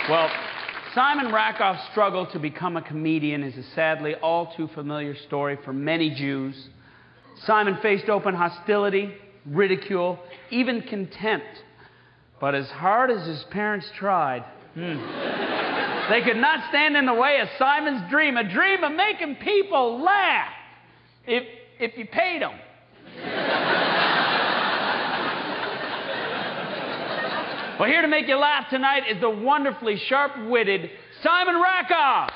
Well, Simon Rakoff's struggle to become a comedian is a sadly all too familiar story for many Jews. Simon faced open hostility, ridicule, even contempt. But as hard as his parents tried, they could not stand in the way of Simon's dream, a dream of making people laugh if you paid them. Well, here to make you laugh tonight is the wonderfully sharp-witted Simon Rakoff.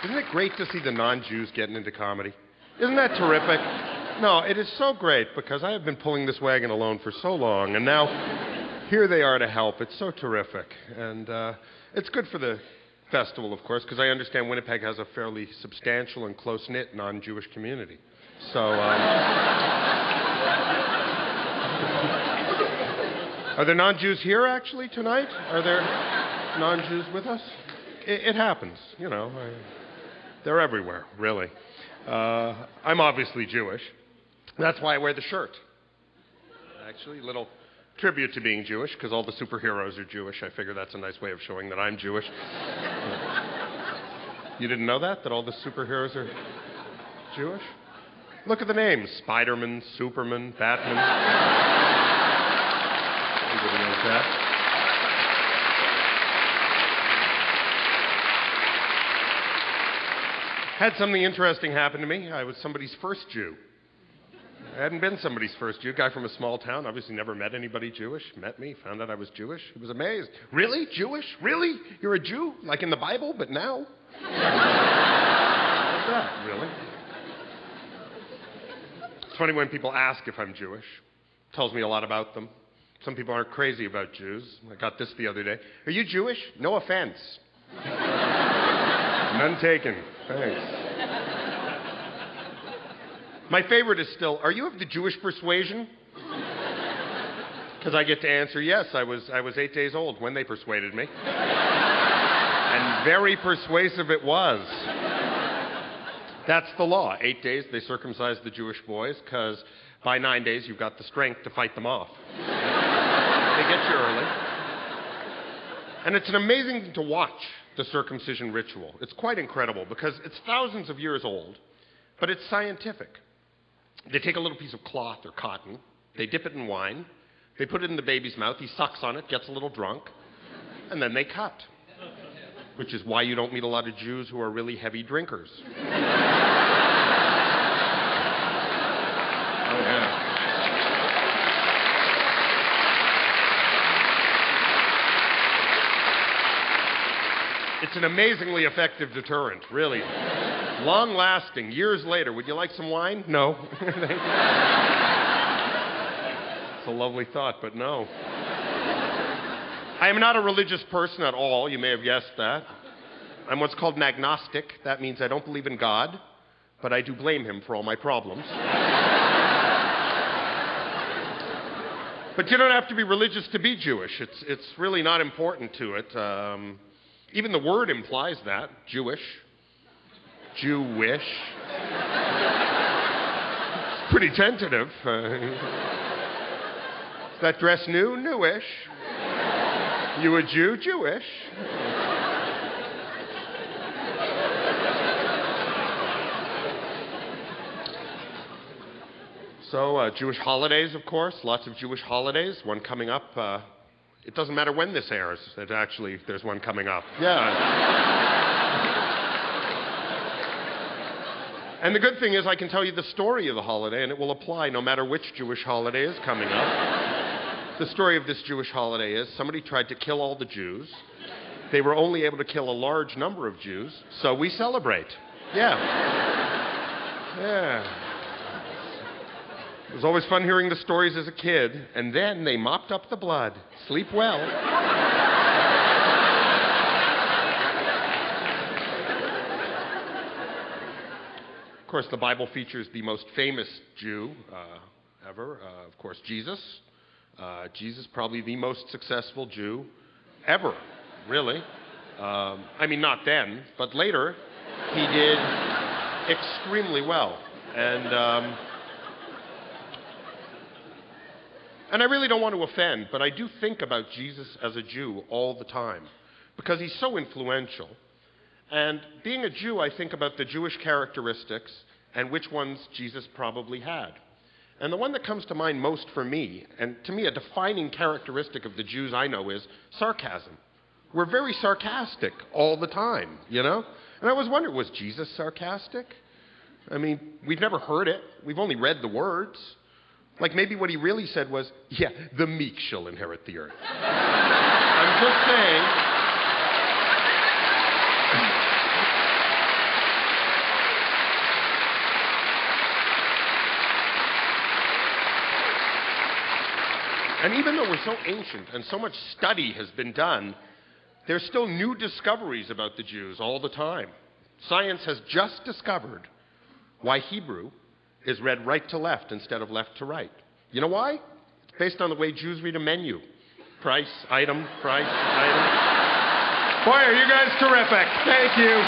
Isn't it great to see the non-Jews getting into comedy? Isn't that terrific? No, it is so great because I have been pulling this wagon alone for so long, and now here they are to help. It's so terrific. And it's good for the festival, of course, because I understand Winnipeg has a fairly substantial and close-knit non-Jewish community. So, are there non-Jews here, actually, tonight? Are there non-Jews with us? It happens, you know. They're everywhere, really. I'm obviously Jewish. That's why I wear the shirt. Actually, a little tribute to being Jewish, because all the superheroes are Jewish. I figure that's a nice way of showing that I'm Jewish. You didn't know that? That all the superheroes are Jewish? Look at the names. Spider-Man, Superman, Batman. Everybody knows that. Had something interesting happen to me. I was somebody's first Jew. I hadn't been somebody's first Jew. Guy from a small town, obviously never met anybody Jewish. Met me, found out I was Jewish. He was amazed. Really? Jewish? Really? You're a Jew? Like in the Bible, but now? What's that, really? It's funny when people ask if I'm Jewish. It tells me a lot about them. Some people aren't crazy about Jews. I got this the other day. Are you Jewish? No offense. None taken. Thanks. My favorite is still, are you of the Jewish persuasion? Because I get to answer yes. I was 8 days old when they persuaded me. And very persuasive it was. That's the law. 8 days, they circumcise the Jewish boys, because by 9 days, you've got the strength to fight them off. They get you early. And it's an amazing thing to watch, the circumcision ritual. It's quite incredible, because it's thousands of years old, but it's scientific. They take a little piece of cloth or cotton, they dip it in wine, they put it in the baby's mouth, he sucks on it, gets a little drunk, and then they cut. Which is why you don't meet a lot of Jews who are really heavy drinkers. Oh, yeah. It's an amazingly effective deterrent, really. Long-lasting, years later. Would you like some wine? No. It's a lovely thought, but no. I am not a religious person at all. You may have guessed that. I'm what's called an agnostic. That means I don't believe in God, but I do blame him for all my problems. But you don't have to be religious to be Jewish. It's really not important to it. Even the word implies that. Jewish. Jewish. It's pretty tentative. Is that dress new? Newish. You a Jew? Jewish. So, Jewish holidays, of course. Lots of Jewish holidays. One coming up. It doesn't matter when this airs. There's one coming up. Yeah. And the good thing is I can tell you the story of the holiday, and it will apply no matter which Jewish holiday is coming up. The story of this Jewish holiday is somebody tried to kill all the Jews. They were only able to kill a large number of Jews, so we celebrate. Yeah. Yeah. It was always fun hearing the stories as a kid, and then they mopped up the blood. Sleep well. Of course, the Bible features the most famous Jew ever, of course, Jesus. Jesus, probably the most successful Jew ever, really. I mean, not then, but later, he did extremely well. And I really don't want to offend, but I do think about Jesus as a Jew all the time because he's so influential. And being a Jew, I think about the Jewish characteristics and which ones Jesus probably had. And the one that comes to mind most for me, and to me a defining characteristic of the Jews I know, is sarcasm. We're very sarcastic all the time, you know? And I always wondered, was Jesus sarcastic? I mean, we've never heard it. We've only read the words. Like maybe what he really said was, yeah, the meek shall inherit the earth. I'm just saying. And even though we're so ancient and so much study has been done, there's still new discoveries about the Jews all the time. Science has just discovered why Hebrew is read right to left instead of left to right. You know why? It's based on the way Jews read a menu. Price, item, price, item. Boy, are you guys terrific. Thank you.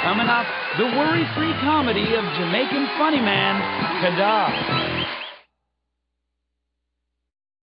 Coming up, the worry-free comedy of Jamaican funny man, Kada.